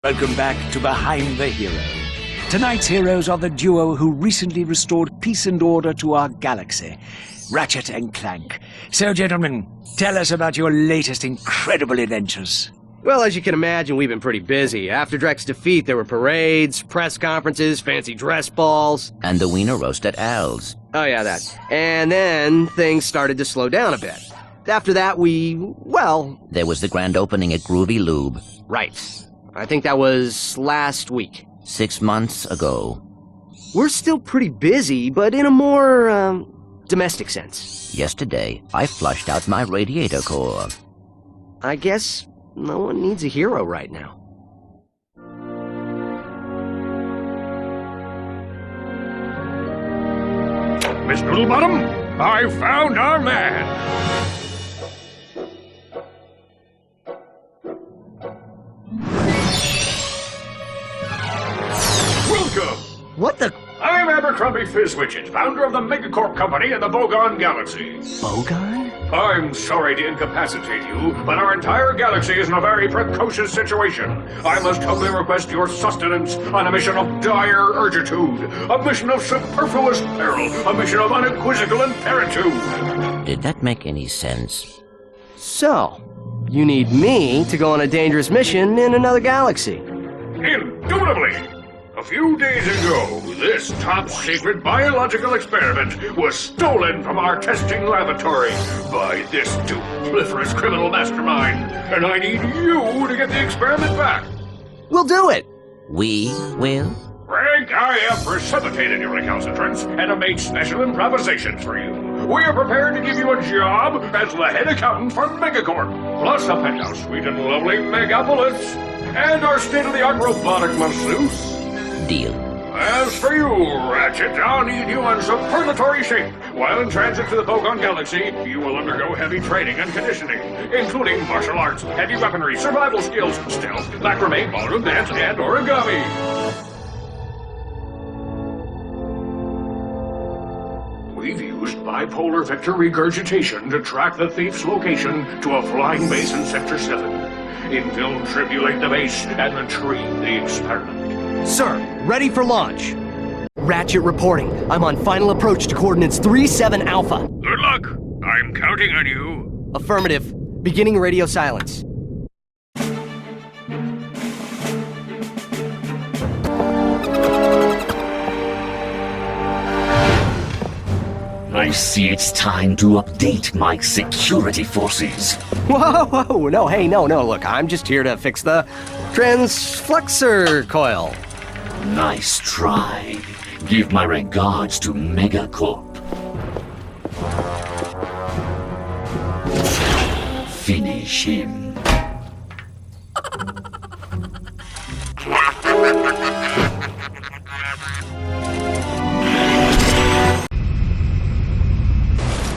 Welcome back to Behind the Hero. Tonight's heroes are the duo who recently restored peace and order to our galaxy, Ratchet and Clank. So, gentlemen, tell us about your latest incredible adventures. Well, as you can imagine, we've been pretty busy. After Drek's defeat, there were parades, press conferences, fancy dress balls. And the wiener roast at Al's. Oh yeah, that. And then things started to slow down a bit. After that, There was the grand opening at Groovy Lube. Right. I think that was last week. 6 months ago. We're still pretty busy, but in a more, domestic sense. Yesterday, I flushed out my radiator core. I guess no one needs a hero right now. Miss Noodlebottom, I found our man! Welcome! What the... I'm Abercrombie Fizzwidget, founder of the Megacorp Company in the Bogon Galaxy. Bogon? I'm sorry to incapacitate you, but our entire galaxy is in a very precocious situation. I must humbly request your sustenance on a mission of dire urgitude, a mission of superfluous peril, a mission of unequivocal imperitude. Did that make any sense? So, you need me to go on a dangerous mission in another galaxy. Indubitably! A few days ago, this top-secret biological experiment was stolen from our testing laboratory by this dupliferous criminal mastermind, and I need you to get the experiment back. We'll do it! We will? Frank, I have precipitated your recalcitrance and have made special improvisations for you. We are prepared to give you a job as the head accountant for Megacorp, plus a penthouse suite in lovely Megapolis, and our state-of-the-art robotic masseuse. Deal. As for you, Ratchet, I'll need you in superlatory shape. While in transit to the Bogon Galaxy, you will undergo heavy training and conditioning, including martial arts, heavy weaponry, survival skills, stealth, macrame, ballroom dance, and origami. We've used bipolar vector regurgitation to track the thief's location to a flying base in Sector 7. Infiltrate the base and retrieve the experiment. Sir, ready for launch. Ratchet reporting. I'm on final approach to coordinates 37 Alpha. Good luck. I'm counting on you. Affirmative. Beginning radio silence. I see it's time to update my security forces. Whoa, no, hey, no, look, I'm just here to fix the transflexor coil. Nice try. Give my regards to Megacorp. Finish him.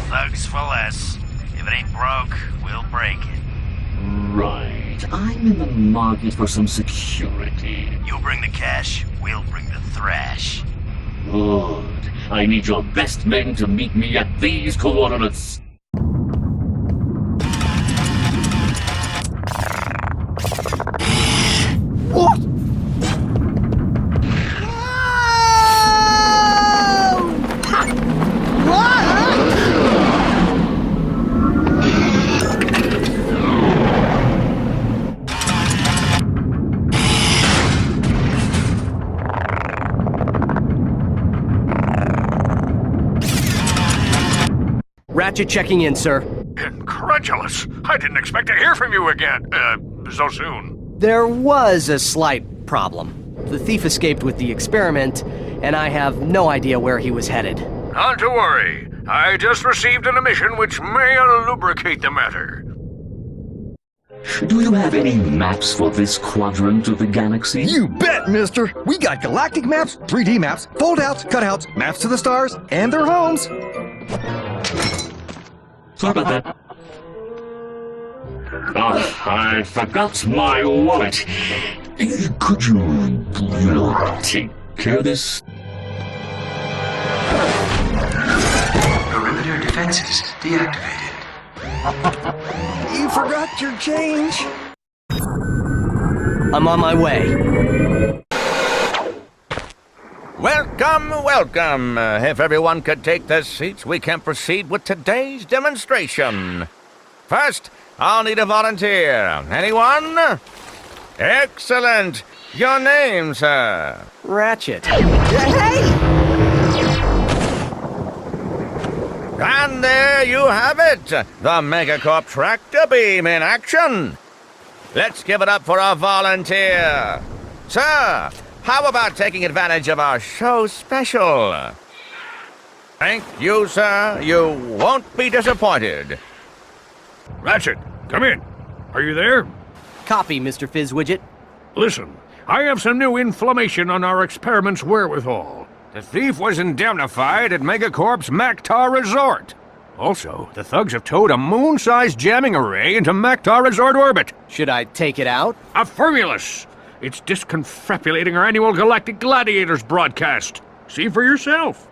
Thugs for less. If it ain't broke, we'll break it. Right. I'm in the market for some security. You'll bring the cash, we'll bring the thrash. Good. I need your best men to meet me at these coordinates. What? Ratchet checking in, sir. Incredulous. I didn't expect to hear from you again, so soon. There was a slight problem. The thief escaped with the experiment, and I have no idea where he was headed. Not to worry. I just received an emission which may lubricate the matter. Do you have any maps for this quadrant of the galaxy? You bet, mister! We got galactic maps, 3D maps, fold-outs, cutouts, maps to the stars, and their homes! Sorry about that. Oh, I forgot my wallet. Could you, take care of this? Perimeter defenses deactivated. You forgot your change! I'm on my way. Welcome, welcome. If everyone could take their seats, we can proceed with today's demonstration. First, I'll need a volunteer. Anyone? Excellent. Your name, sir? Ratchet. And there you have it, the Megacorp tractor beam in action. Let's give it up for our volunteer. Sir, how about taking advantage of our show special? Thank you, sir. You won't be disappointed. Ratchet, come in. Are you there? Copy, Mr. Fizzwidget. Listen, I have some new information on our experiment's wherewithal. The thief was indemnified at Megacorp's Mactar Resort. Also, the thugs have towed a moon-sized jamming array into Mactar Resort orbit. Should I take it out? Affirmulous! It's disconfabulating our annual Galactic Gladiators broadcast. See for yourself.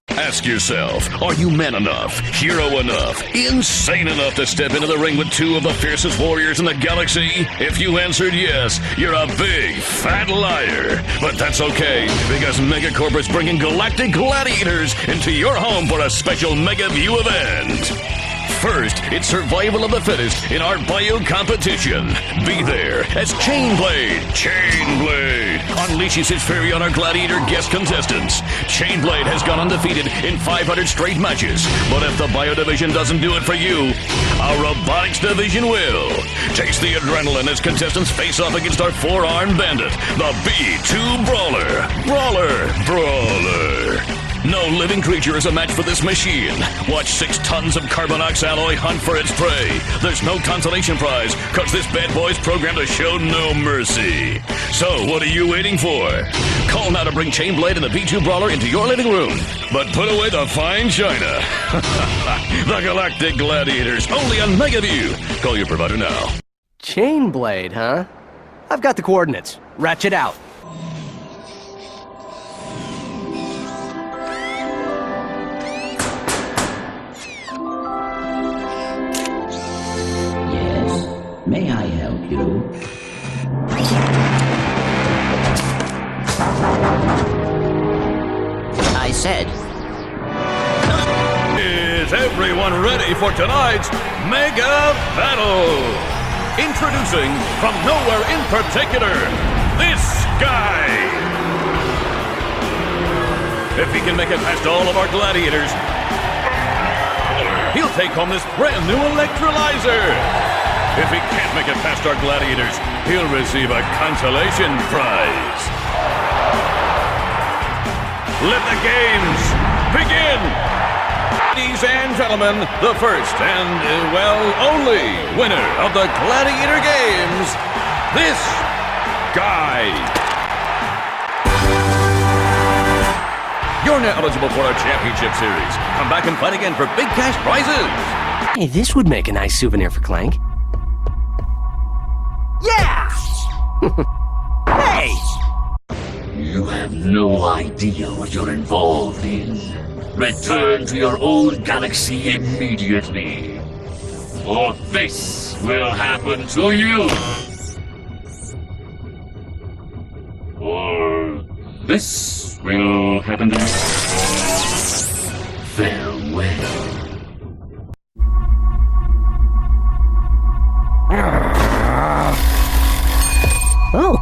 Ask yourself, are you man enough, hero enough, insane enough to step into the ring with two of the fiercest warriors in the galaxy? If you answered yes, you're a big, fat liar. But that's okay, because Megacorp is bringing Galactic Gladiators into your home for a special Mega View event. First, it's survival of the fittest in our bio competition. Be there as Chainblade unleashes his fury on our Gladiator guest contestants. Chainblade has gone undefeated in 500 straight matches, but if the bio division doesn't do it for you, our robotics division will. Taste the adrenaline as contestants face off against our four-armed bandit, the B2 Brawler. Brawler. No living creature is a match for this machine. Watch 6 tons of Carbonox alloy hunt for its prey. There's no consolation prize, cause this bad boy's programmed to show no mercy. So what are you waiting for? Call now to bring Chainblade and the B2 Brawler into your living room. But put away the fine china. The Galactic Gladiators, only on MegaView. Call your provider now. Chainblade, huh? I've got the coordinates. Ratchet out. May I help you? I said. Is everyone ready for tonight's Mega Battle? Introducing from nowhere in particular, this guy. If he can make it past all of our gladiators, he'll take home this brand new electrolyzer. If he can't make it past our gladiators, he'll receive a consolation prize. Let the games begin! Ladies and gentlemen, the first and, only winner of the Gladiator Games, this guy. You're now eligible for our championship series. Come back and fight again for big cash prizes. Hey, this would make a nice souvenir for Clank. Yeah! Hey! You have no idea what you're involved in. Return to your old galaxy immediately, or this will happen to you. Or this will happen to you. Farewell. Oh.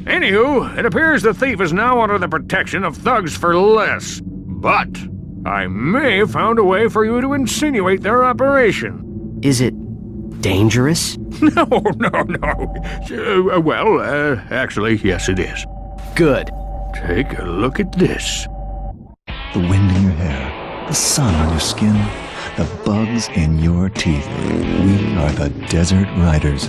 Anywho, it appears the thief is now under the protection of thugs for less. But I may have found a way for you to insinuate their operation. Is it dangerous? No. Actually, yes it is. Good. Take a look at this. The wind in your hair, the sun on your skin, the bugs in your teeth. We are the Desert Riders.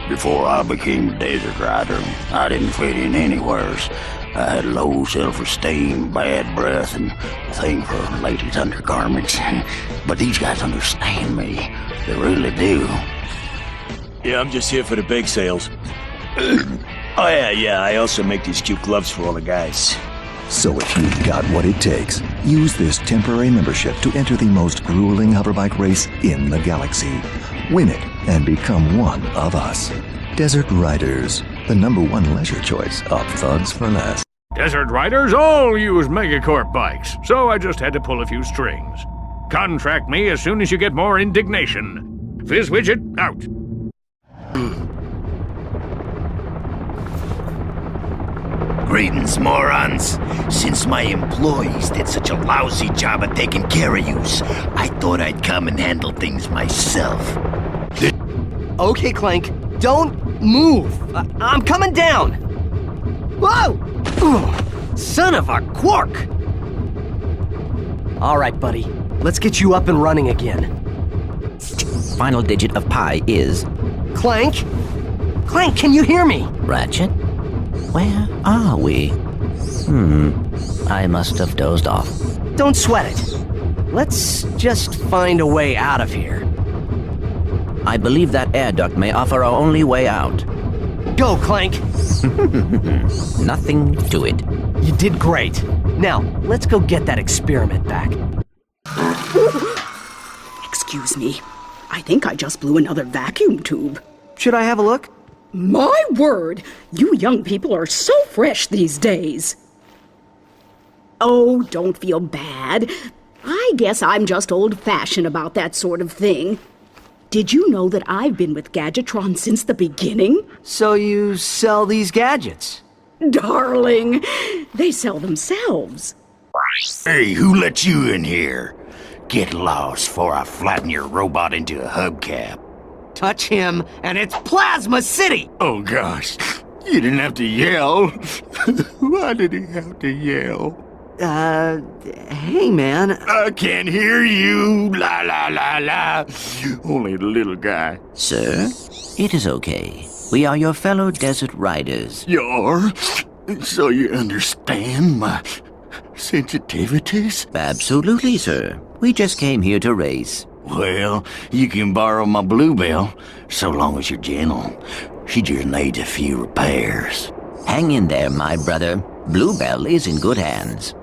Before I became a desert rider, I didn't fit in anywheres. I had low self-esteem, bad breath, and a thing for ladies' undergarments. But these guys understand me. They really do. Yeah, I'm just here for the bake sales. Oh yeah, I also make these cute gloves for all the guys. So if you've got what it takes, use this temporary membership to enter the most grueling hoverbike race in the galaxy. Win it and become one of us. Desert Riders, the #1 leisure choice of Thugs for Less. Desert Riders all use Megacorp bikes, so I just had to pull a few strings. Contract me as soon as you get more indignation. Fizzwidget, out. Greetings, morons. Since my employees did such a lousy job of taking care of yous, I thought I'd come and handle things myself. Okay, Clank, don't move. I'm coming down. Whoa! Ugh, son of a quark! All right, buddy. Let's get you up and running again. Final digit of pi is... Clank? Clank, can you hear me? Ratchet? Where are we? I must have dozed off. Don't sweat it. Let's just find a way out of here. I believe that air duct may offer our only way out. Go, Clank! Nothing to it. You did great. Now, let's go get that experiment back. Excuse me. I think I just blew another vacuum tube. Should I have a look? My word! You young people are so fresh these days. Oh, don't feel bad. I guess I'm just old-fashioned about that sort of thing. Did you know that I've been with Gadgetron since the beginning? So you sell these gadgets? Darling, they sell themselves. Hey, who let you in here? Get lost before I flatten your robot into a hubcap. Touch him, and it's Plasma City! Oh gosh, you didn't have to yell. Why did he have to yell? Hey man. I can't hear you, la la la la. Only the little guy. Sir, it is okay. We are your fellow desert riders. You're? So you understand my sensitivities? Absolutely, sir. We just came here to race. Well, you can borrow my Bluebell, so long as you're gentle. She just needs a few repairs. Hang in there, my brother. Bluebell is in good hands.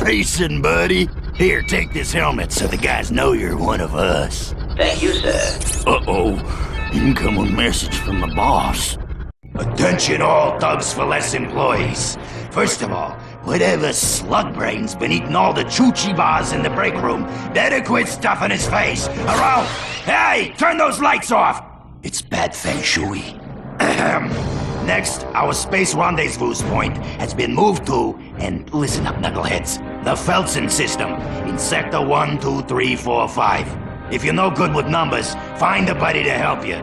Racing, buddy. Here, take this helmet so the guys know you're one of us. Thank you, sir. Uh-oh. Incoming message from the boss. Attention all Thugs for Less employees. First of all, whatever slug brain's been eating all the choochie bars in the break room better quit stuffing his face, or else... Hey, turn those lights off! It's bad feng shui. Next, our space rendezvous point has been moved to, and listen up, knuckleheads, the Felsen system in Sector 1, 2, 3, 4, 5. If you're no good with numbers, find a buddy to help you.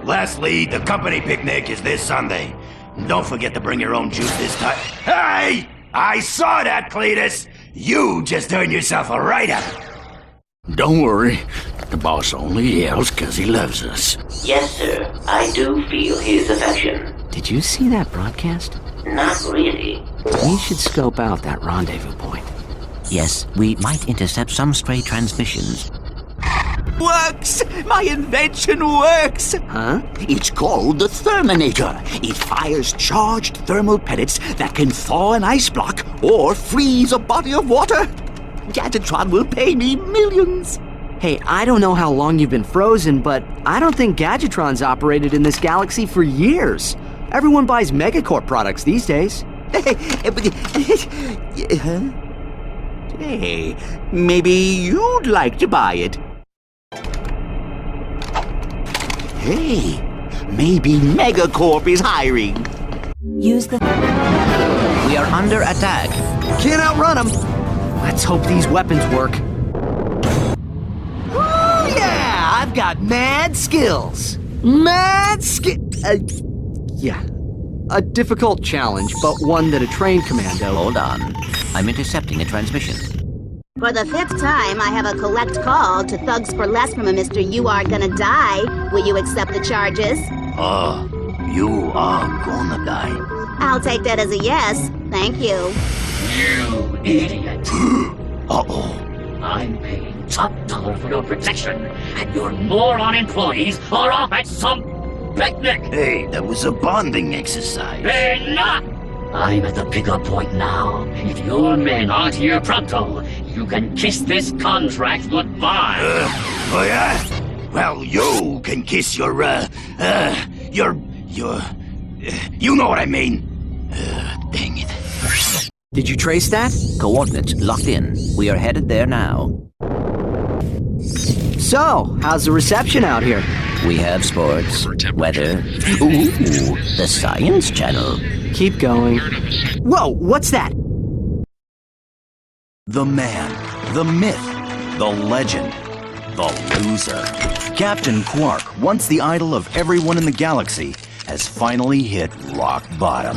Lastly, the company picnic is this Sunday. Don't forget to bring your own juice this time. Hey! I saw that, Cletus! You just earned yourself a write-up. Don't worry. The boss only yells because he loves us. Yes, sir. I do feel his affection. Did you see that broadcast? Not really. We should scope out that rendezvous point. Yes, we might intercept some stray transmissions. Works! My invention works! Huh? It's called the Therminator. It fires charged thermal pellets that can thaw an ice block or freeze a body of water. Gadgetron will pay me millions. Hey, I don't know how long you've been frozen, but I don't think Gadgetron's operated in this galaxy for years. Everyone buys Megacorp products these days. Hey, maybe you'd like to buy it. Hey, maybe Megacorp is hiring. Use the... We are under attack. Can't outrun them. Let's hope these weapons work. Oh yeah, I've got mad skills. Yeah. A difficult challenge, but one that a trained commando... Hold on. I'm intercepting a transmission. For the 5th time, I have a collect call to Thugs for Less from a Mr. You Are Gonna Die. Will you accept the charges? You are gonna die. I'll take that as a yes. Thank you. You idiot. Uh-oh. I'm paying top dollar for your protection, and your moron employees are off at some picnic! Hey, that was a bonding exercise. Enough! I'm at the pickup point now. If your men aren't here pronto, you can kiss this contract goodbye. Oh yeah? Well, you can kiss your you know what I mean. Dang it. Did you trace that? Coordinates locked in. We are headed there now. So, how's the reception out here? We have sports, weather. Ooh, the Science Channel. Keep going. Whoa, what's that? The man, the myth, the legend, the loser. Captain Quark, once the idol of everyone in the galaxy, has finally hit rock bottom.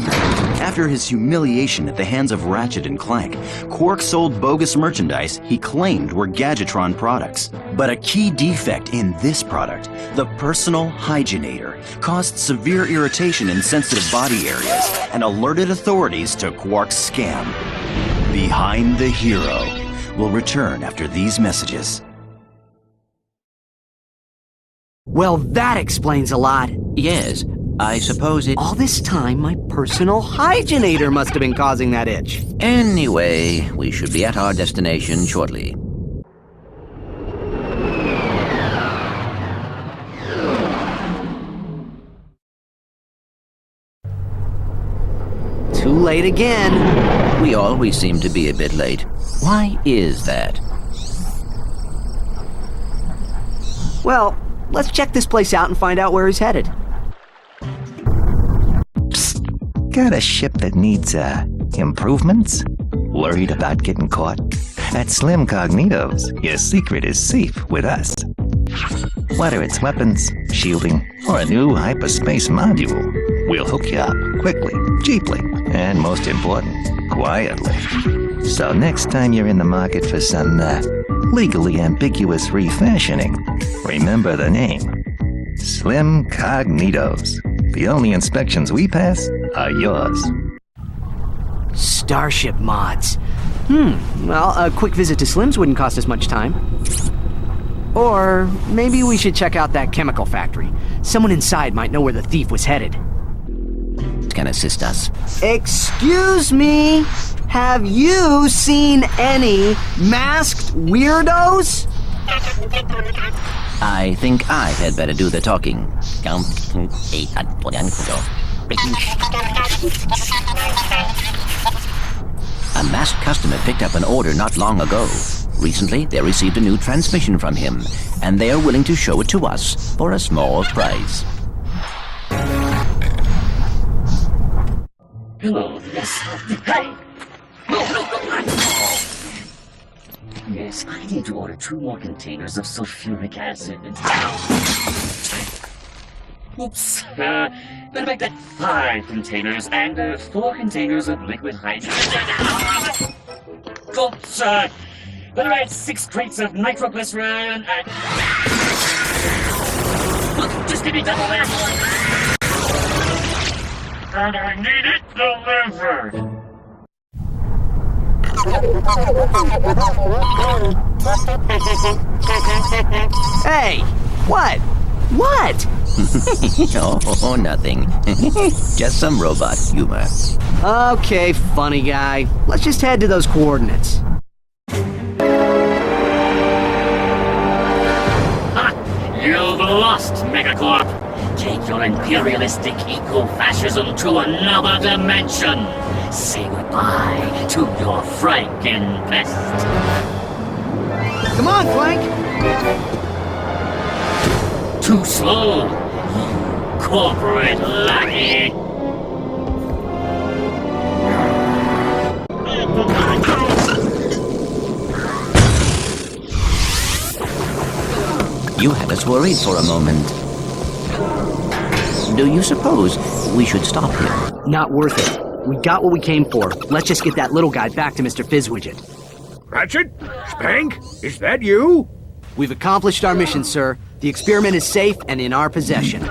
After his humiliation at the hands of Ratchet and Clank, Quark sold bogus merchandise he claimed were Gadgetron products. But a key defect in this product, the Personal Hygienator, caused severe irritation in sensitive body areas and alerted authorities to Quark's scam. Behind the Hero will return after these messages. Well, that explains a lot. Yes, I suppose it... All this time, my Personal Hygienator must have been causing that itch. Anyway, we should be at our destination shortly. Too late again. We always seem to be a bit late. Why is that? Well, let's check this place out and find out where he's headed. Got a ship that needs, improvements? Worried about getting caught? At Slim Cognitos, your secret is safe with us. Whether it's weapons, shielding, or a new hyperspace module, we'll hook you up quickly, cheaply, and most important, quietly. So next time you're in the market for some, legally ambiguous refashioning, remember the name. Slim Cognitos. The only inspections we pass are yours. Starship mods. Well, a quick visit to Slim's wouldn't cost us much time. Or maybe we should check out that chemical factory. Someone inside might know where the thief was headed. Can assist us. Excuse me? Have you seen any masked weirdos? I think I had better do the talking. A masked customer picked up an order not long ago. Recently, they received a new transmission from him, and they are willing to show it to us for a small price. Hello, yes. Hey! Yes, I need to order 2 more containers of sulfuric acid. Oops. Better make that 5 containers and 4 containers of liquid hydrogen. Oops. Better add 6 crates of nitroglycerin and... Look, just give me double there. And I need it delivered. Hey! What? What? Oh, nothing. Just some robot humor. Okay, funny guy. Let's just head to those coordinates. You've lost, Megacorp. Take your imperialistic eco-fascism to another dimension. Say goodbye to your Frankenpest. Come on, Clank! Too slow, you corporate lackey. You had us worried for a moment. Do you suppose we should stop here? Not worth it. We got what we came for. Let's just get that little guy back to Mr. Fizzwidget. Ratchet? Spank? Is that you? We've accomplished our mission, sir. The experiment is safe and in our possession.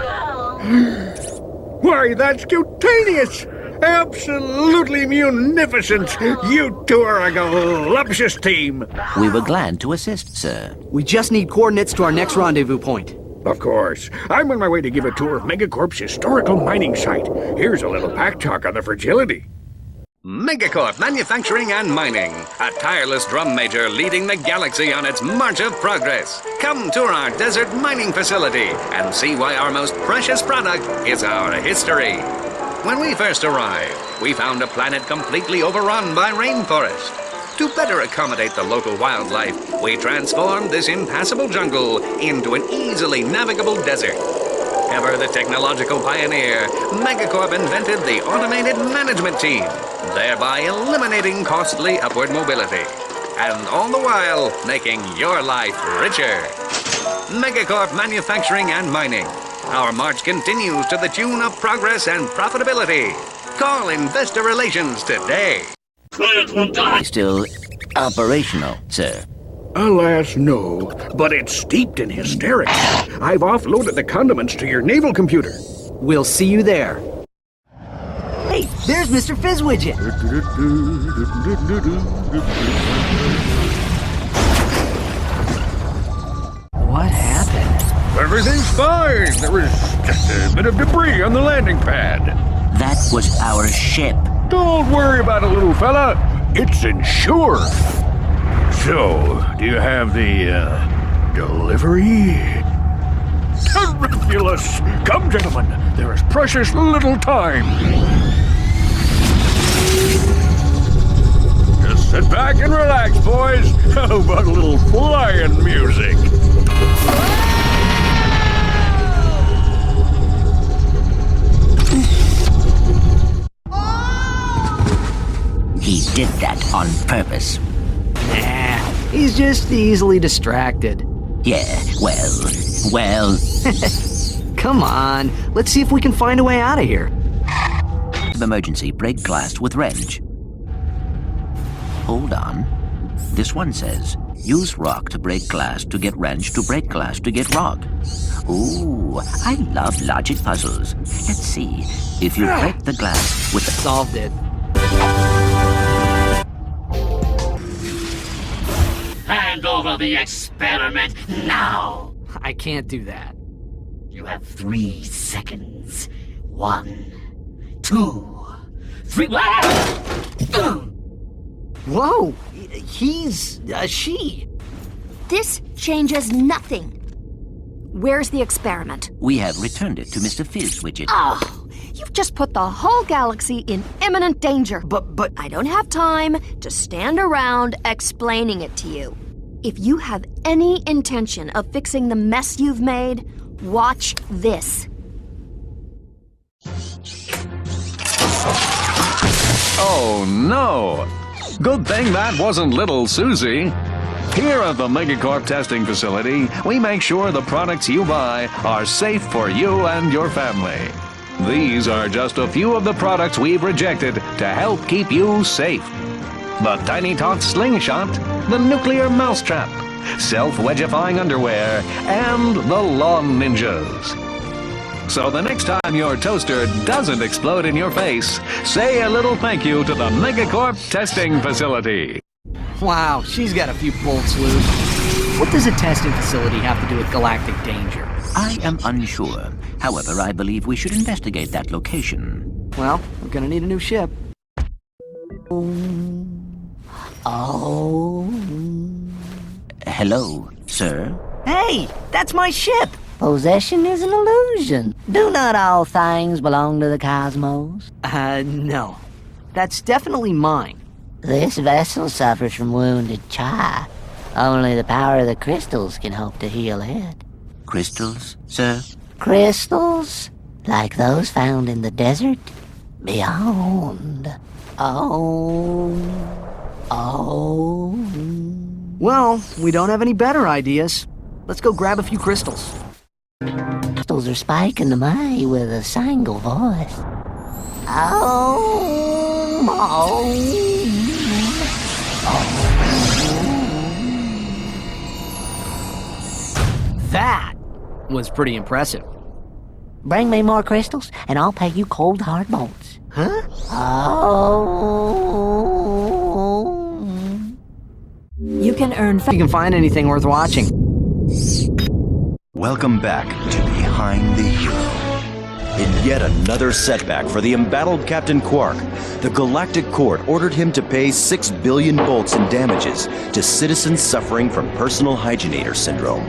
Why, that's cutaneous! Absolutely munificent! You two are a galuptious team! We were glad to assist, sir. We just need coordinates to our next rendezvous point. Of course. I'm on my way to give a tour of Megacorp's historical mining site. Here's a little pack talk on the fragility. Megacorp Manufacturing and Mining, a tireless drum major leading the galaxy on its march of progress. Come tour our desert mining facility and see why our most precious product is our history. When we first arrived, we found a planet completely overrun by rainforest. To better accommodate the local wildlife, we transformed this impassable jungle into an easily navigable desert. Ever the technological pioneer, Megacorp invented the automated management team, thereby eliminating costly upward mobility, and all the while making your life richer. Megacorp Manufacturing and Mining. Our march continues to the tune of progress and profitability. Call Investor Relations today. Still operational, sir. Alas, no. But it's steeped in hysterics. I've offloaded the condiments to your naval computer. We'll see you there. Hey, there's Mr. Fizzwidget. What happened? Everything's fine. There was just a bit of debris on the landing pad. That was our ship. Don't worry about it, little fella. It's insured. So, do you have the, delivery? Terribulous! Come, gentlemen, there is precious little time. Just sit back and relax, boys. How about a little flying music? He did that on purpose. Nah, he's just easily distracted. Yeah, well. Come on, let's see if we can find a way out of here. Emergency break glass with wrench. Hold on. This one says, use rock to break glass to get wrench to break glass to get rock. Ooh, I love logic puzzles. Let's see. If you break the glass with the... Solved it. Hand over the experiment now! I can't do that. You have 3 seconds. 1, 2, 3. Whoa! He's a she. This changes nothing. Where's the experiment? We have returned it to Mr. Fizzwidget. Oh, you've just put the whole galaxy in imminent danger. But I don't have time to stand around explaining it to you. If you have any intention of fixing the mess you've made, watch this. Oh, no! Good thing that wasn't little Susie. Here at the Megacorp testing facility, we make sure the products you buy are safe for you and your family. These are just a few of the products we've rejected to help keep you safe. The Tiny Tot Slingshot, the Nuclear Mousetrap, Self-Wedgifying Underwear, and the Lawn Ninjas. So the next time your toaster doesn't explode in your face, say a little thank you to the Megacorp testing facility. Wow, she's got a few bolts loose. What does a testing facility have to do with galactic danger? I am unsure. However, I believe we should investigate that location. Well, we're gonna need a new ship. Hello, sir? Hey, that's my ship! Possession is an illusion. Do not all things belong to the cosmos? No. That's definitely mine. This vessel suffers from wounded Cha. Only the power of the crystals can hope to heal it. Crystals, sir? Crystals? Like those found in the desert? Beyond. Oh. Well, we don't have any better ideas. Let's go grab a few crystals. Crystals are spiking to me with a single voice. That was pretty impressive. Bring me more crystals, and I'll pay you cold hard bolts. Huh? You can earn... If you can find anything worth watching. Welcome back to Behind the Hero. In yet another setback for the embattled Captain Quark, the Galactic Court ordered him to pay 6 billion bolts in damages to citizens suffering from personal hygienator syndrome.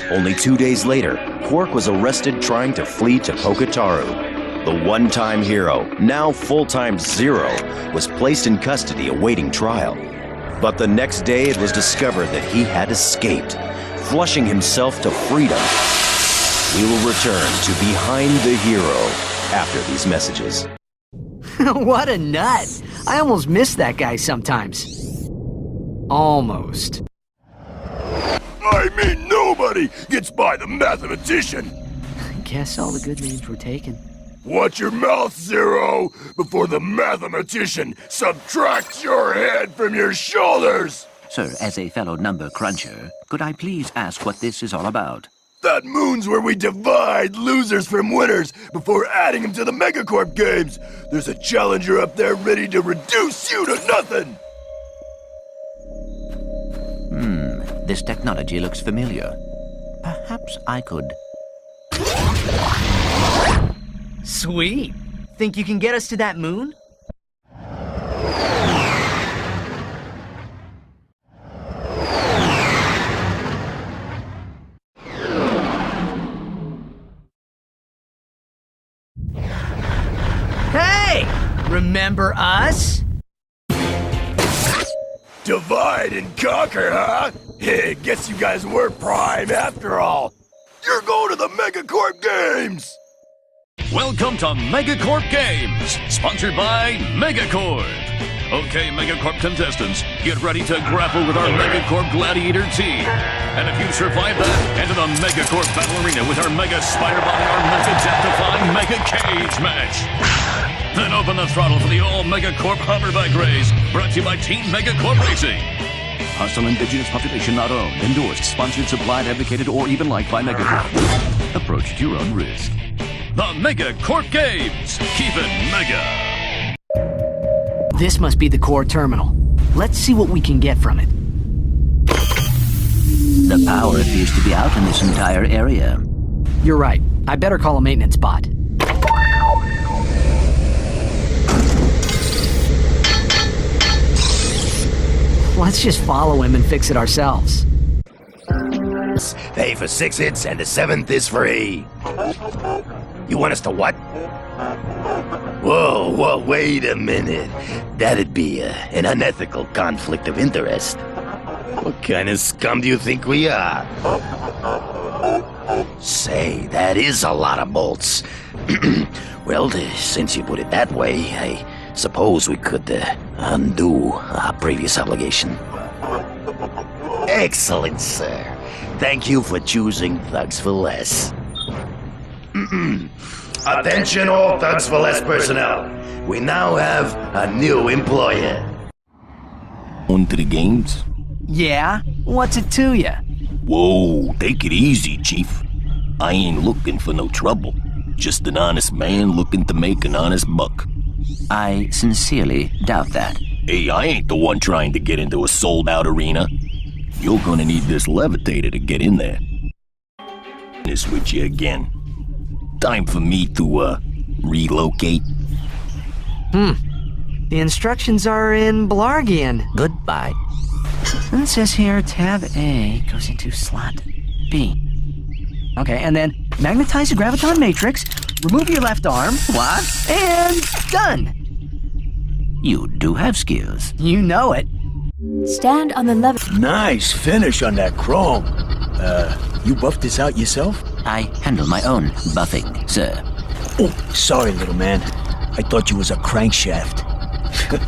Only 2 days later, Quark was arrested trying to flee to Poketaru. The one-time hero, now full-time Zero, was placed in custody awaiting trial. But the next day it was discovered that he had escaped, flushing himself to freedom. We will return to Behind the Hero after these messages. What a nut! I almost miss that guy sometimes. Almost. I mean, nobody gets by the mathematician. Guess all the good names were taken. Watch your mouth, Zero, before the mathematician subtracts your head from your shoulders! Sir, as a fellow number cruncher, could I please ask what this is all about? That moon's where we divide losers from winners before adding them to the Megacorp games. There's a challenger up there ready to reduce you to nothing! This technology looks familiar. Perhaps I could... Sweet. Think you can get us to that moon? Hey! Remember us? Divide and conquer, huh? Guess you guys were prime after all. You're going to the Megacorp Games! Welcome to Megacorp Games, sponsored by Megacorp. Okay, Megacorp contestants, get ready to grapple with our Megacorp Gladiator team. And if you survive that, enter the Megacorp Battle Arena with our Mega Spider Body, our Mega Death-defying Mega Cage match. Then open the throttle for the all Megacorp Hoverbike race, brought to you by Team Megacorp Racing. Hostile indigenous population not owned, endorsed, sponsored, supplied, advocated, or even liked by Megacorp. Approach at your own risk. The Megacorp Games! Keep it mega! This must be the core terminal. Let's see what we can get from it. The power appears to be out in this entire area. You're right. I better call a maintenance bot. Let's just follow him and fix it ourselves. Pay for 6 hits and the 7th is free. You want us to what? Whoa, wait a minute. That'd be an unethical conflict of interest. What kind of scum do you think we are? Say, that is a lot of bolts. Well, since you put it that way, I suppose we could undo our previous obligation. Excellent, sir. Thank you for choosing Thugs for Less. Attention all Thugs for Less personnel. We now have a new employer. On to the games? Yeah? What's it to ya? Whoa, take it easy, Chief. I ain't looking for no trouble. Just an honest man looking to make an honest buck. I sincerely doubt that. Hey, I ain't the one trying to get into a sold-out arena. You're gonna need this levitator to get in there. This with you again. Time for me to, relocate. The instructions are in Blargian. Goodbye. And it says here, tab A goes into slot B. Okay, and then magnetize the graviton matrix, remove your left arm. What? And done. You do have skills. You know it. Stand on the lever. Nice finish on that chrome. You buffed this out yourself? I handle my own buffing, sir. Oh, sorry, little man. I thought you was a crankshaft.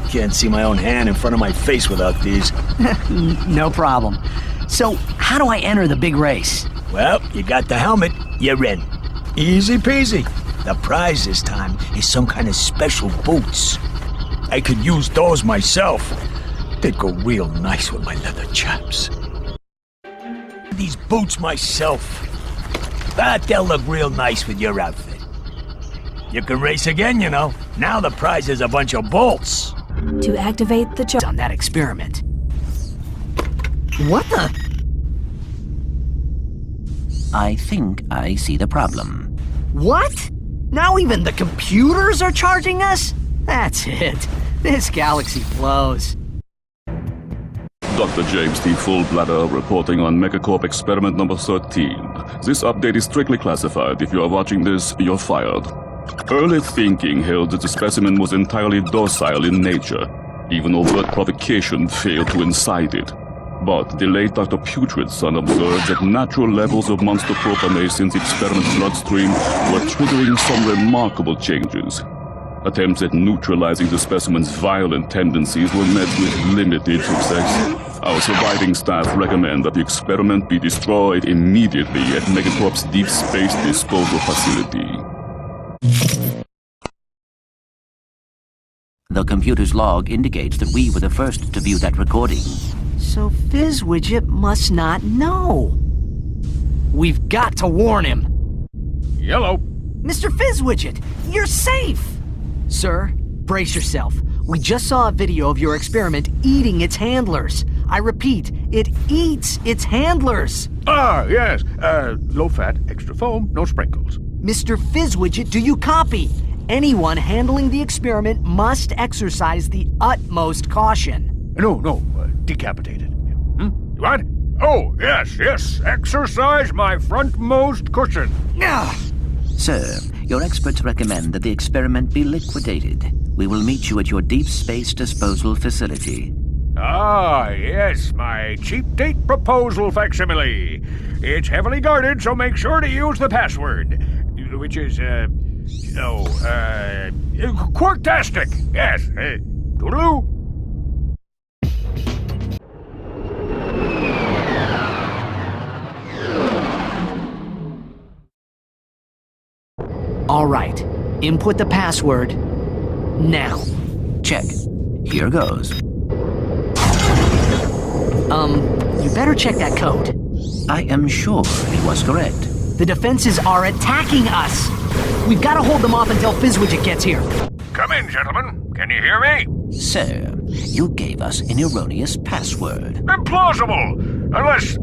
Can't see my own hand in front of my face without these. No problem. So, how do I enter the big race? Well, you got the helmet, you're in. Easy peasy. The prize this time is some kind of special boots. I could use those myself. They'd go real nice with my leather chaps. These boots myself. But they'll look real nice with your outfit. You can race again, you know. Now the prize is a bunch of bolts. To activate the charge on that experiment. What the? I think I see the problem. What? Now even the computers are charging us? That's it. This galaxy blows. Dr. James T. Fullbladder reporting on Megacorp experiment number 13. This update is strictly classified. If you are watching this, you're fired. Early thinking held that the specimen was entirely docile in nature. Even overt provocation failed to incite it. But the late Dr. Putrid's son observed that natural levels of monster propamase in the experiment's bloodstream were triggering some remarkable changes. Attempts at neutralizing the specimen's violent tendencies were met with limited success. Our surviving staff recommend that the experiment be destroyed immediately at Megacorp's deep space disposal facility. The computer's log indicates that we were the first to view that recording. So Fizzwidget must not know. We've got to warn him. Yellow. Mr. Fizzwidget, you're safe! Sir, brace yourself. We just saw a video of your experiment eating its handlers. I repeat, it eats its handlers. Ah, yes. Low fat, extra foam, no sprinkles. Mr. Fizzwidget, do you copy? Anyone handling the experiment must exercise the utmost caution. No, decapitated. What? Oh, yes, exercise my frontmost cushion. Sir, your experts recommend that the experiment be liquidated. We will meet you at your deep space disposal facility. Ah, yes, my cheap date proposal facsimile. It's heavily guarded, so make sure to use the password, which is, Quarktastic. Yes, toodaloo. All right, input the password now. Check. Here goes. You better check that code. I am sure it was correct. The defenses are attacking us. We've got to hold them off until Fizzwidget gets here. Come in, gentlemen. Can you hear me? Sir, you gave us an erroneous password. Implausible! Unless,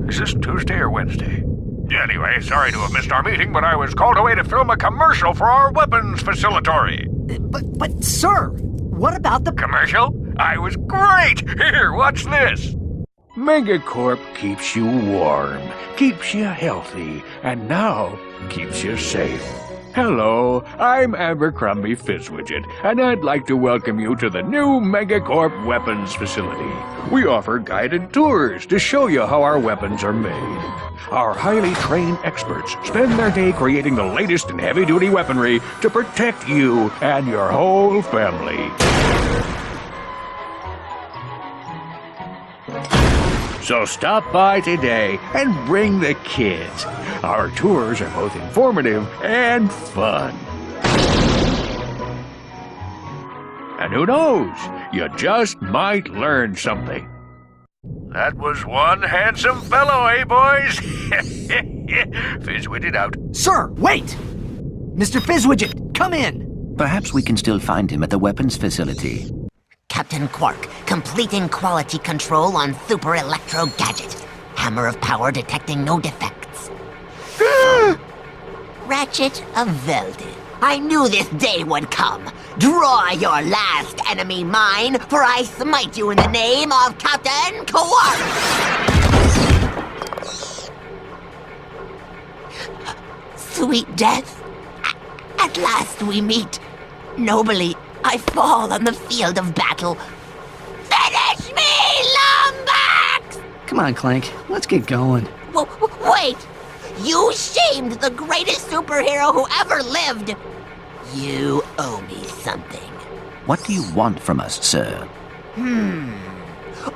is this Tuesday or Wednesday? Anyway, sorry to have missed our meeting, but I was called away to film a commercial for our weapons facilitatory. But sir, what about the commercial? I was great! Here, watch this. Megacorp keeps you warm, keeps you healthy, and now keeps you safe. Hello, I'm Abercrombie Fizzwidget, and I'd like to welcome you to the new Megacorp weapons facility. We offer guided tours to show you how our weapons are made. Our highly trained experts spend their day creating the latest in heavy-duty weaponry to protect you and your whole family. So stop by today and bring the kids. Our tours are both informative and fun. And who knows, you just might learn something. That was one handsome fellow, eh, boys? Fizzwidget out. Sir, wait! Mr. Fizzwidget, come in! Perhaps we can still find him at the weapons facility. Captain Quark, completing quality control on Super Electro Gadget. Hammer of power detecting no defects. Ratchet averted. I knew this day would come. Draw your last enemy mine, for I smite you in the name of Captain Quark! Sweet death, at last we meet. Nobly, I fall on the field of battle. Finish me, Lombax! Come on, Clank, let's get going. Wait! You shamed the greatest superhero who ever lived! You owe me something. What do you want from us, sir?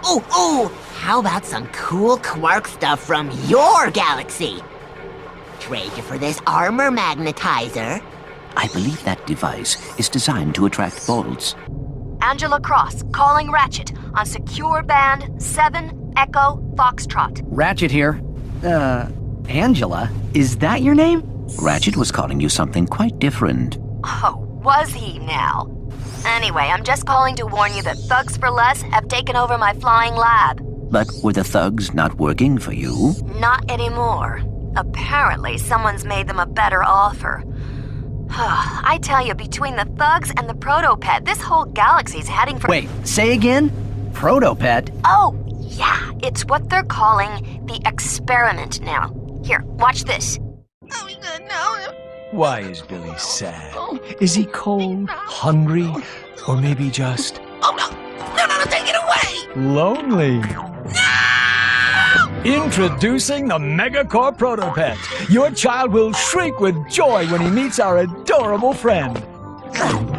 Oh, how about some cool Quark stuff from your galaxy? Trade you for this armor magnetizer. I believe that device is designed to attract bolts. Angela Cross, calling Ratchet on secure band 7 Echo Foxtrot. Ratchet here. Angela? Is that your name? Ratchet was calling you something quite different. Oh, was he now? Anyway, I'm just calling to warn you that Thugs for Less have taken over my flying lab. But were the thugs not working for you? Not anymore. Apparently, someone's made them a better offer. I tell you, between the thugs and the Protopet, this whole galaxy's heading for— Wait, say again? Protopet? Oh, yeah, it's what they're calling the experiment now. Here, watch this. Why is Billy sad? Is he cold, hungry, or maybe just... Oh no, take it away! lonely? Introducing the Megacorp Protopet. Your child will shriek with joy when he meets our adorable friend.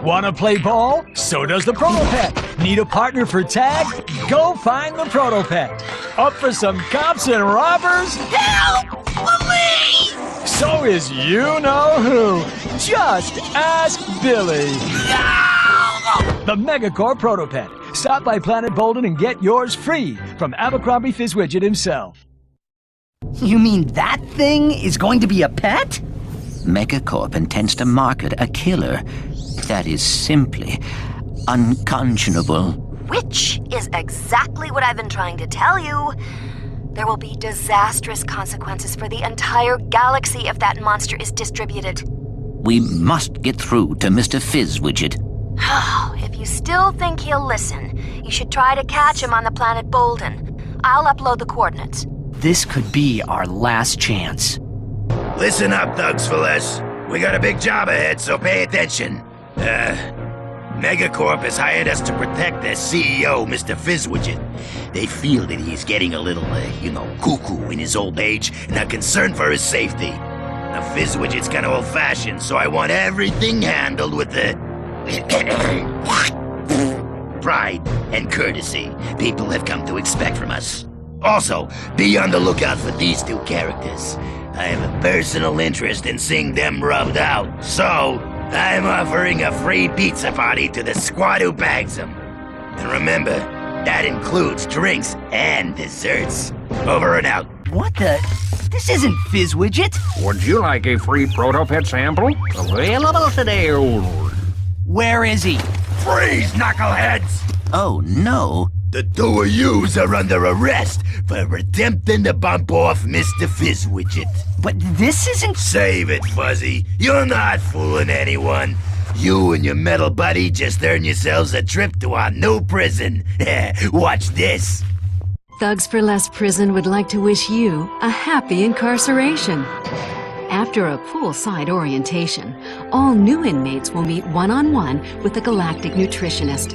Wanna play ball? So does the Protopet. Need a partner for tag? Go find the Protopet. Up for some cops and robbers? Help! Police! So is you-know-who. Just ask Billy. The Megacorp Protopet. Stop by Planet Bolden and get yours free from Abercrombie Fizzwidget himself. You mean that thing is going to be a pet? Megacorp intends to market a killer that is simply unconscionable. Which is exactly what I've been trying to tell you. There will be disastrous consequences for the entire galaxy if that monster is distributed. We must get through to Mr. Fizzwidget. If you still think he'll listen, you should try to catch him on the planet Bolden. I'll upload the coordinates. This could be our last chance. Listen up, thugs for less. We got a big job ahead, so pay attention. Megacorp has hired us to protect their CEO, Mr. Fizzwidget. They feel that he's getting a little, cuckoo in his old age and are concerned for his safety. Now, Fizzwidget's kind of old-fashioned, so I want everything handled with the pride and courtesy people have come to expect from us. Also, be on the lookout for these two characters. I have a personal interest in seeing them rubbed out, so I'm offering a free pizza party to the squad who bags them. And remember, that includes drinks and desserts. Over and out. What the? This isn't Fizzwidget. Would you like a free Protopet sample? Available today, old. Where is he? Freeze, knuckleheads! Oh, no. The two of yous are under arrest for attempting to bump off Mr. Fizzwidget. But this isn't... Save it, Fuzzy. You're not fooling anyone. You and your metal buddy just earned yourselves a trip to our new prison. Watch this. Thugs for Less Prison would like to wish you a happy incarceration. After a poolside orientation, all new inmates will meet one-on-one with a galactic nutritionist.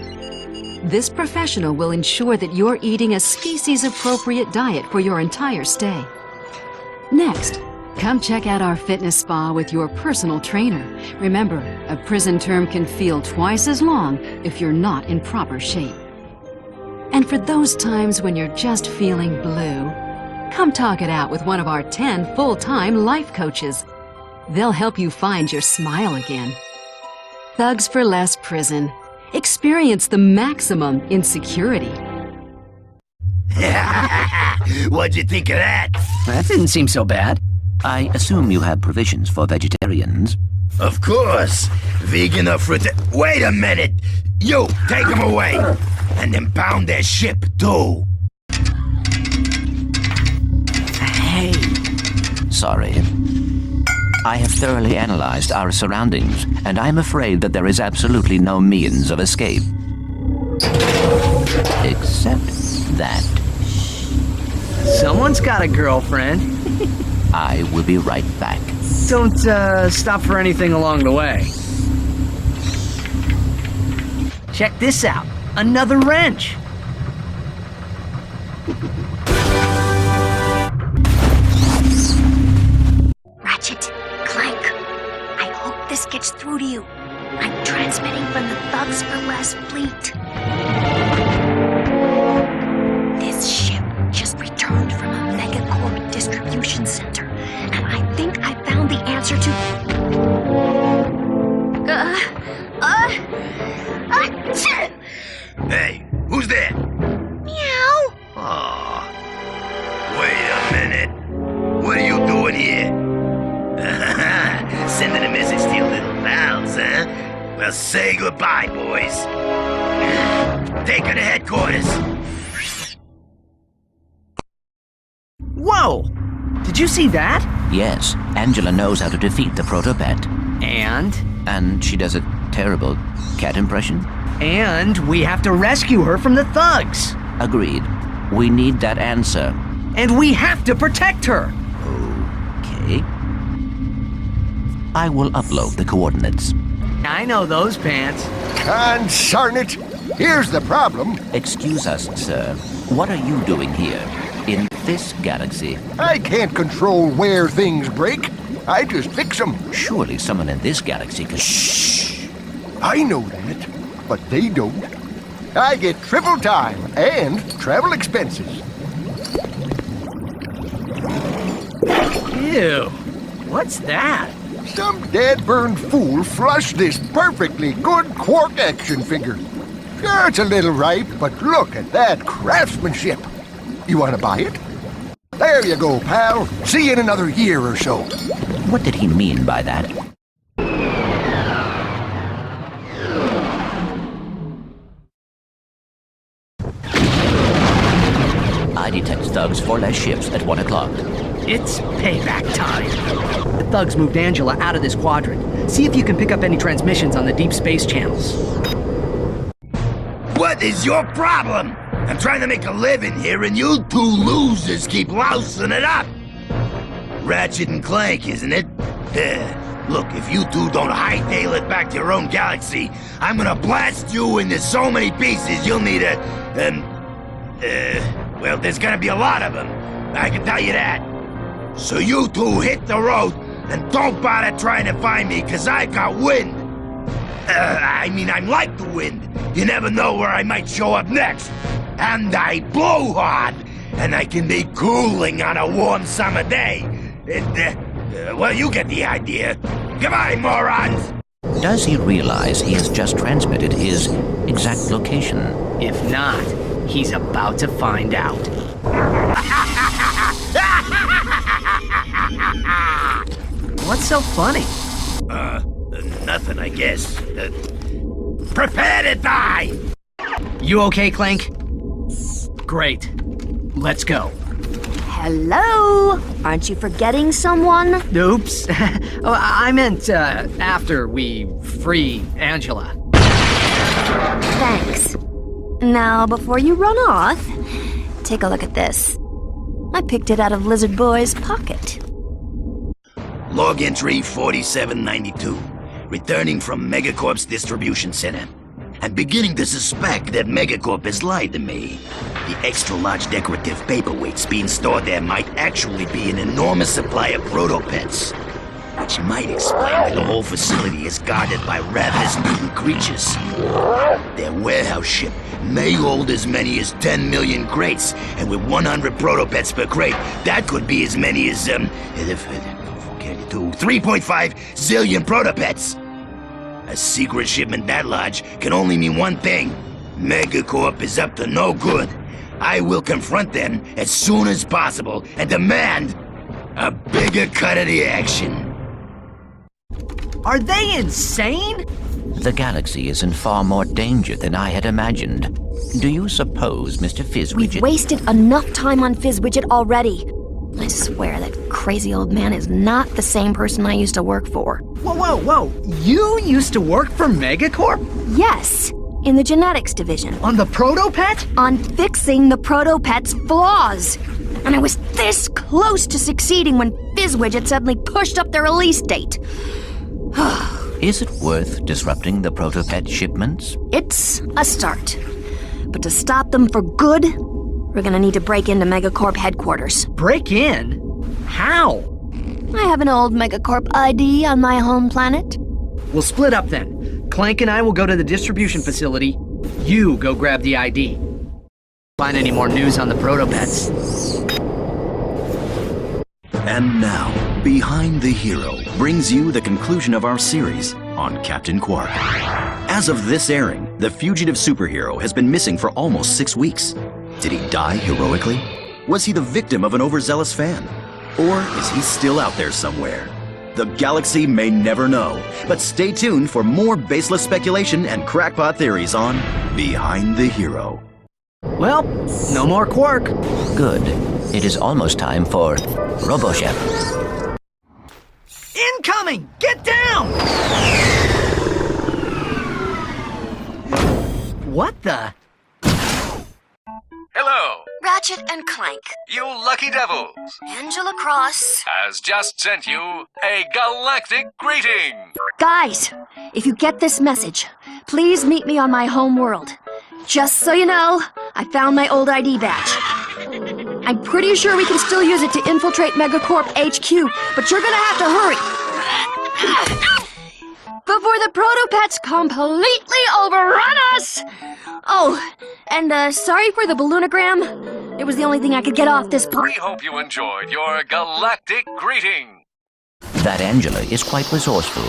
This professional will ensure that you're eating a species-appropriate diet for your entire stay. Next, come check out our fitness spa with your personal trainer. Remember, a prison term can feel twice as long if you're not in proper shape. And for those times when you're just feeling blue, come talk it out with one of our 10 full-time life coaches. They'll help you find your smile again. Thugs for Less Prison. Experience the maximum in security. What'd you think of that? That didn't seem so bad. I assume you have provisions for vegetarians. Of course. Vegan or fruit. Wait a minute. You, take them away. And impound their ship, too. Hey. Sorry. I have thoroughly analyzed our surroundings, and I'm afraid that there is absolutely no means of escape. Except that. Someone's got a girlfriend. I will be right back. Don't, stop for anything along the way. Check this out. Another wrench. Ratchet, Clank, I hope this gets through to you. I'm transmitting from the Thugs for Less fleet. This ship just returned from a Megacorp distribution center, and I think I found the answer to... Hey, who's there? Meow. Aw. Wait a minute. What are you doing here? Sending a message to your little pals, huh? Well, say goodbye, boys. Take her to headquarters. Whoa! Did you see that? Yes, Angela knows how to defeat the Protopet. And? And she does a terrible cat impression? And we have to rescue her from the thugs. Agreed. We need that answer. And we have to protect her. Okay. I will upload the coordinates. I know those pants. Consarn it! Here's the problem. Excuse us, sir. What are you doing here? In this galaxy? I can't control where things break. I just fix them. Surely someone in this galaxy could... Shh! I know that, but they don't. I get triple time and travel expenses. Ew. What's that? Some dead-burned fool flushed this perfectly good Quark action figure. Sure, it's a little ripe, but look at that craftsmanship. You want to buy it? There you go, pal. See you in another year or so. What did he mean by that? I detect thugs for less ships at 1 o'clock. It's payback time. The thugs moved Angela out of this quadrant. See if you can pick up any transmissions on the deep space channels. What is your problem? I'm trying to make a living here and you two losers keep lousing it up. Ratchet and Clank, isn't it? Look, if you two don't hightail it back to your own galaxy, I'm gonna blast you into so many pieces you'll need a, well, there's gonna be a lot of them. I can tell you that. So you two hit the road and don't bother trying to find me, cause I've got wind. I'm like the wind. You never know where I might show up next. And I blow hard, and I can be cooling on a warm summer day. Well, you get the idea. Goodbye, morons! Does he realize he has just transmitted his exact location? If not, he's about to find out. What's so funny? Nothing, I guess. Prepare to die! You okay, Clank? Great. Let's go. Hello? Aren't you forgetting someone? Oops. Oh, I meant, after we free Angela. Thanks. Now, before you run off, take a look at this. I picked it out of Lizard Boy's pocket. Log entry 4792. Returning from Megacorp's distribution center. I'm beginning to suspect that Megacorp has lied to me. The extra-large decorative paperweights being stored there might actually be an enormous supply of protopets, which might explain that the whole facility is guarded by ravenous mutant creatures. Their warehouse ship may hold as many as 10 million crates, and with 100 protopets per crate, that could be as many as, 3.5 zillion protopets. A secret shipment that large can only mean one thing. Megacorp is up to no good. I will confront them as soon as possible and demand a bigger cut of the action. Are they insane? The galaxy is in far more danger than I had imagined. Do you suppose Mr. Fizzwidget... We've wasted enough time on Fizzwidget already. I swear that crazy old man is not the same person I used to work for. Whoa. You used to work for Megacorp? Yes, in the genetics division. On the protopet? On fixing the protopet's flaws. And I was this close to succeeding when Fizzwidget suddenly pushed up their release date. Is it worth disrupting the protopet shipments? It's a start. But to stop them for good, we're gonna need to break into Megacorp headquarters. Break in? How? I have an old Megacorp ID on my home planet. We'll split up then. Clank and I will go to the distribution facility. You go grab the ID. Find any more news on the protopets. And now, Behind the Hero brings you the conclusion of our series on Captain Quark. As of this airing, the fugitive superhero has been missing for almost 6 weeks. Did he die heroically? Was he the victim of an overzealous fan? Or is he still out there somewhere? The galaxy may never know, but stay tuned for more baseless speculation and crackpot theories on Behind the Hero. Well, no more Quark. Good. It is almost time for RoboChef. Incoming! Get down! What the? Hello, Ratchet and Clank. you lucky devils. Angela Cross. Has just sent you a galactic greeting. Guys, if you get this message, please meet me on my home world. Just so you know, I found my old ID badge. I'm pretty sure we can still use it to infiltrate Megacorp HQ, but you're gonna have to hurry. Before the Protopets completely overrun us! Oh, and sorry for the balloonogram. It was the only thing I could get off this We hope you enjoyed your galactic greeting. That Angela is quite resourceful.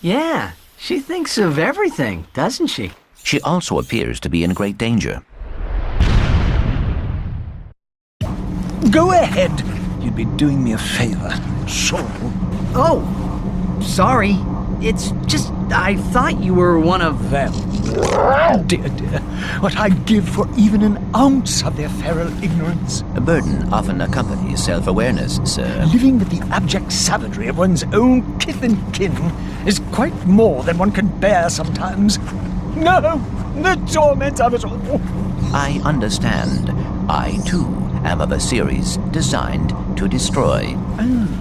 Yeah, she thinks of everything, doesn't she? She also appears to be in great danger. Go ahead. You'd be doing me a favor. Sure. Oh, sorry. It's just, I thought you were one of them. Dear, dear, what I'd give for even an ounce of their feral ignorance. A burden often accompanies self-awareness, sir. Living with the abject savagery of one's own kith and kin is quite more than one can bear sometimes. No, the torment of it all. I understand. I, too, am of a series designed to destroy. Oh.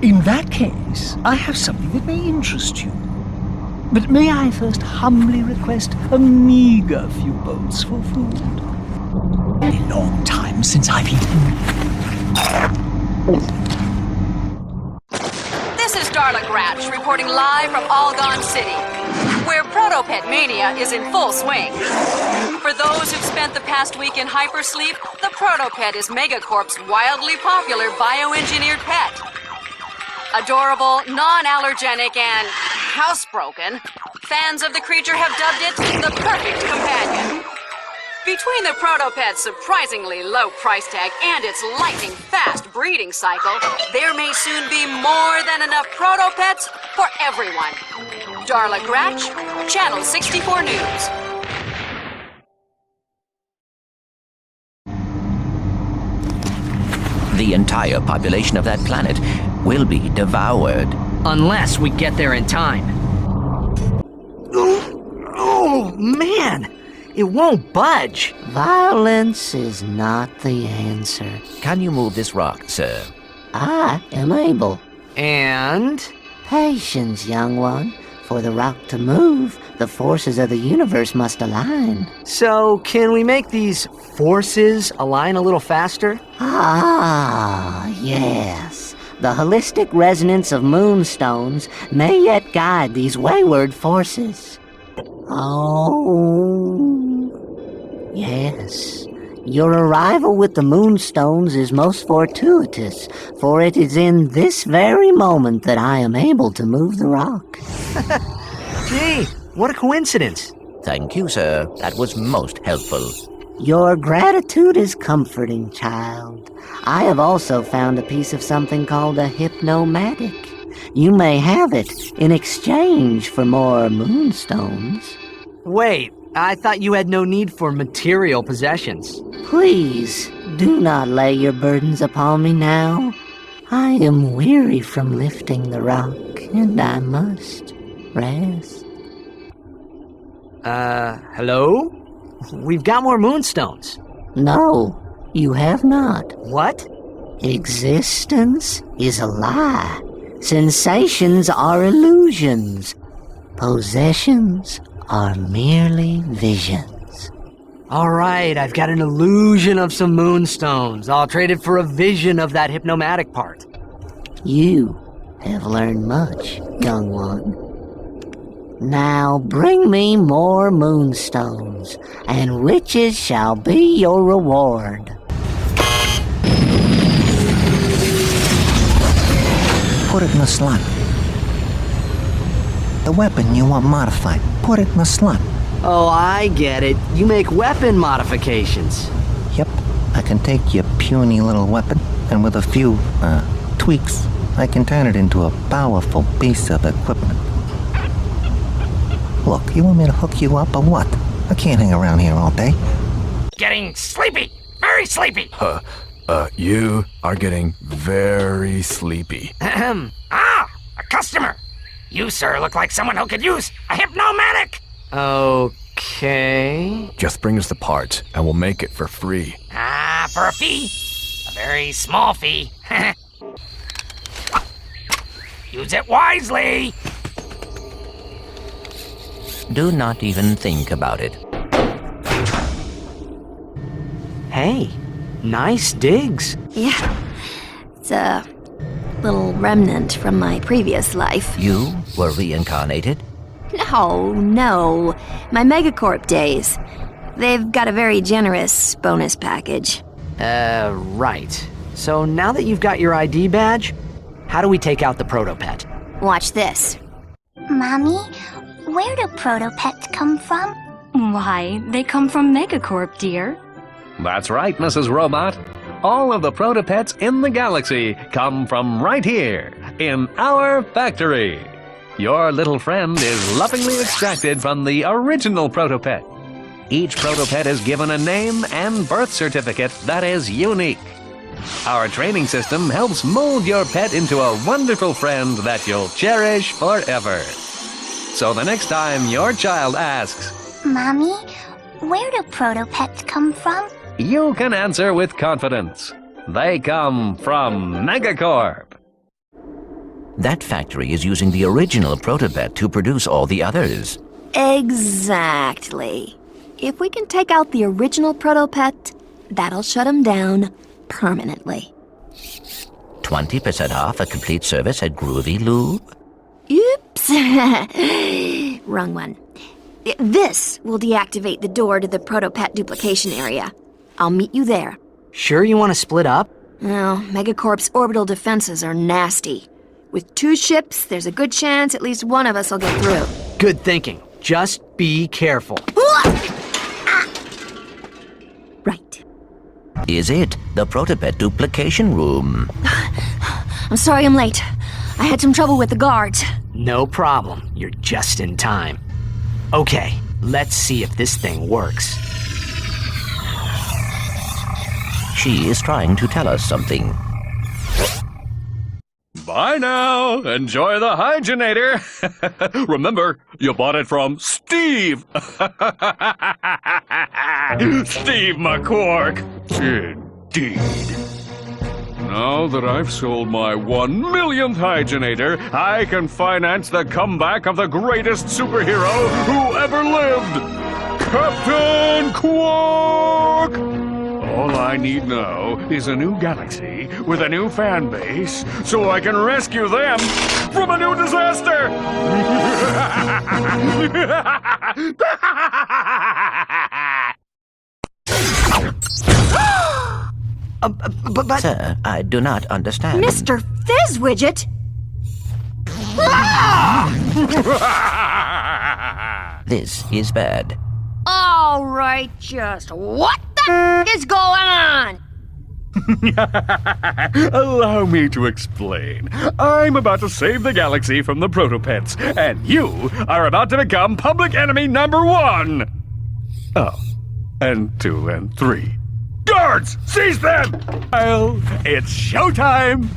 In that case, I have something that may interest you. But may I first humbly request a meager few bolts for food? A long time since I've eaten. This is Darla Gratch reporting live from Algon City, where Protopet Mania is in full swing. For those who've spent the past week in hypersleep, the Protopet is Megacorp's wildly popular bioengineered pet. Adorable, non-allergenic, and housebroken, fans of the creature have dubbed it the perfect companion. Between the Protopet's surprisingly low price tag and its lightning-fast breeding cycle, there may soon be more than enough Protopets for everyone. Darla Gratch, Channel 64 News. The entire population of that planet will be devoured. Unless we get there in time. Oh, man! It won't budge. Violence is not the answer. Can you move this rock, sir? I am able. And? Patience, young one. For the rock to move, the forces of the universe must align. So, can we make these forces align a little faster? Ah, yes. The holistic resonance of moonstones may yet guide these wayward forces. Oh, yes. Your arrival with the moonstones is most fortuitous, for it is in this very moment that I am able to move the rock. Gee, what a coincidence. Thank you, sir. That was most helpful. Your gratitude is comforting, child. I have also found a piece of something called a hypnomatic. You may have it in exchange for more moonstones. Wait, I thought you had no need for material possessions. Please, do not lay your burdens upon me now. I am weary from lifting the rock, and I must rest. Hello? We've got more moonstones. No, you have not. What? Existence is a lie. Sensations are illusions. Possessions are merely visions. All right, I've got an illusion of some moonstones. I'll trade it for a vision of that hypnomatic part. You have learned much, young one. Now bring me more moonstones, and riches shall be your reward. Put it in the slot. The weapon you want modified, put it in the slot. Oh, I get it. You make weapon modifications. Yep, I can take your puny little weapon, and with a few, tweaks, I can turn it into a powerful piece of equipment. Look, you want me to hook you up or what? I can't hang around here all day. Getting sleepy. Very sleepy. You are getting very sleepy. Ah! customer. You, sir, look like someone who could use a hypnomatic. Okay. Just bring us the parts, and we'll make it for free. Ah, for a fee. A very small fee. Use it wisely. Do not even think about it. Hey, nice digs. Yeah, it's a little remnant from my previous life. You were reincarnated? No. My Megacorp days. They've got a very generous bonus package. Right. So now that you've got your ID badge, how do we take out the protopet? Watch this. Mommy, where do protopets come from? Why, they come from Megacorp, dear. That's right, Mrs. Robot. All of the protopets in the galaxy come from right here, in our factory. Your little friend is lovingly extracted from the original protopet. Each protopet is given a name and birth certificate that is unique. Our training system helps mold your pet into a wonderful friend that you'll cherish forever. So the next time your child asks, Mommy, where do protopets come from? you can answer with confidence. They come from Megacorp. That factory is using the original protopet to produce all the others. Exactly. If we can take out the original protopet, that'll shut him down permanently. 20% off a complete service at Groovy Lube? Oops. Wrong one. This will deactivate the door to the protopet duplication area. I'll meet you there. Sure you want to split up? Well, Megacorp's orbital defenses are nasty. With 2 ships, there's a good chance at least one of us will get through. Good thinking. Just be careful. Right. Is it the protopet duplication room? I'm sorry I'm late. I had some trouble with the guards. No problem. You're just in time. Okay, let's see if this thing works. She is trying to tell us something. Bye now. Enjoy the hygienator. Remember, you bought it from Steve. Steve McQuark. Indeed. Now that I've sold my 1 millionth hygienator, I can finance the comeback of the greatest superhero who ever lived, Captain Quark! All I need now is a new galaxy with a new fan base so I can rescue them from a new disaster! But... Sir, I do not understand. Mr. Fizzwidget! This is bad. All right, just what the is going on? Allow me to explain. I'm about to save the galaxy from the protopets, and you are about to become public enemy number 1! Oh, and 2 and 3. Guards! Seize them! Well, it's showtime!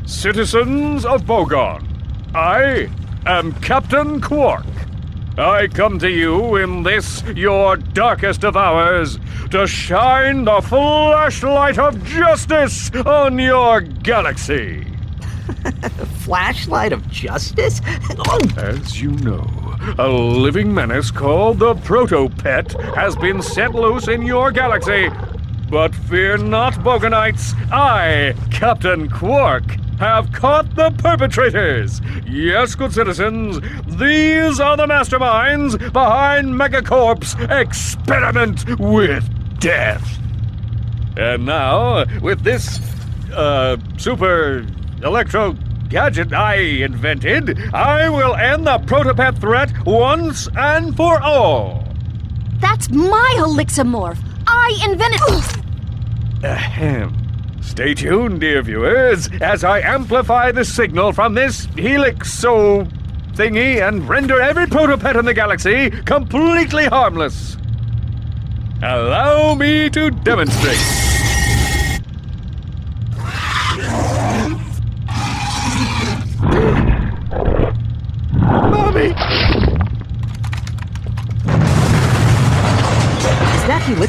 Citizens of Bogon, I am Captain Quark. I come to you in this, your darkest of hours, to shine the flashlight of justice on your galaxy. Flashlight of justice? As you know, a living menace called the Protopet has been set loose in your galaxy. But fear not, Bogonites. I, Captain Quark, have caught the perpetrators. Yes, good citizens, these are the masterminds behind Megacorp's experiment with death. And now, with this, super electro gadget I invented, I will end the protopet threat once and for all. That's my Elixamorph. I invented... Ahem. Stay tuned, dear viewers, as I amplify the signal from this helixo thingy and render every protopet in the galaxy completely harmless. Allow me to demonstrate.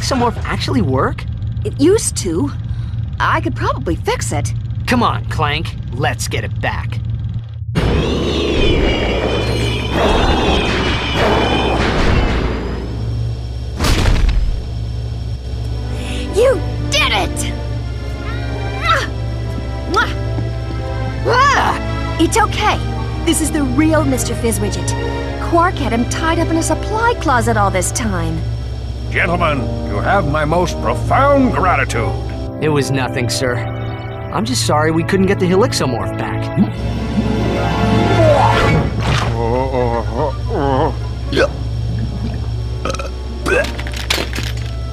Helixomorph actually work? It used to. I could probably fix it. Come on, Clank. Let's get it back. You did it! It's okay. This is the real Mr. Fizzwidget. Quark had him tied up in a supply closet all this time. Gentlemen, you have my most profound gratitude. It was nothing, sir. I'm just sorry we couldn't get the Helixomorph back.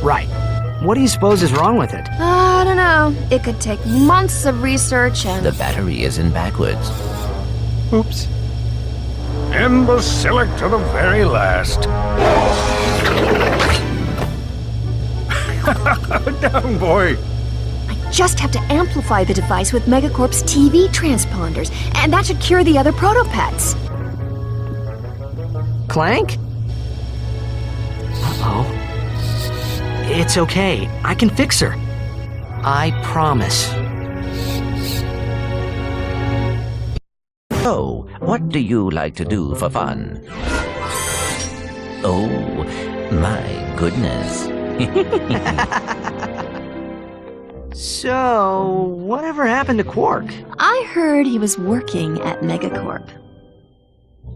Right. What do you suppose is wrong with it? I don't know. It could take months of research and... The battery is in backwards. Oops. Imbecilic to the very last. Down, boy. I just have to amplify the device with Megacorp's TV transponders, and that should cure the other protopets. Clank? Uh-oh. It's okay. I can fix her. I promise. So, what do you like to do for fun? Oh, my goodness. So, whatever happened to Quark? I heard he was working at Megacorp.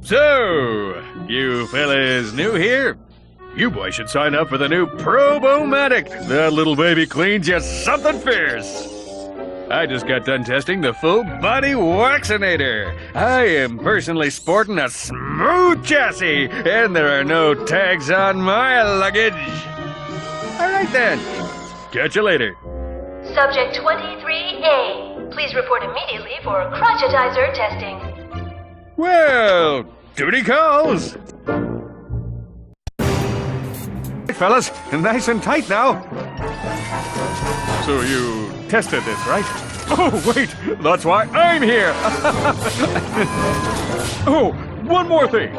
So, you fellas new here? You boys should sign up for the new Probomatic. That little baby cleans you something fierce. I just got done testing the full body waxinator. I am personally sporting a smooth chassis, and there are no tags on my luggage. All right then. Catch you later. Subject 23A. Please report immediately for crotchetizer testing. Well, duty calls. Hey, fellas, nice and tight now. So you tested this, right? Oh, wait, that's why I'm here. Oh, one more thing.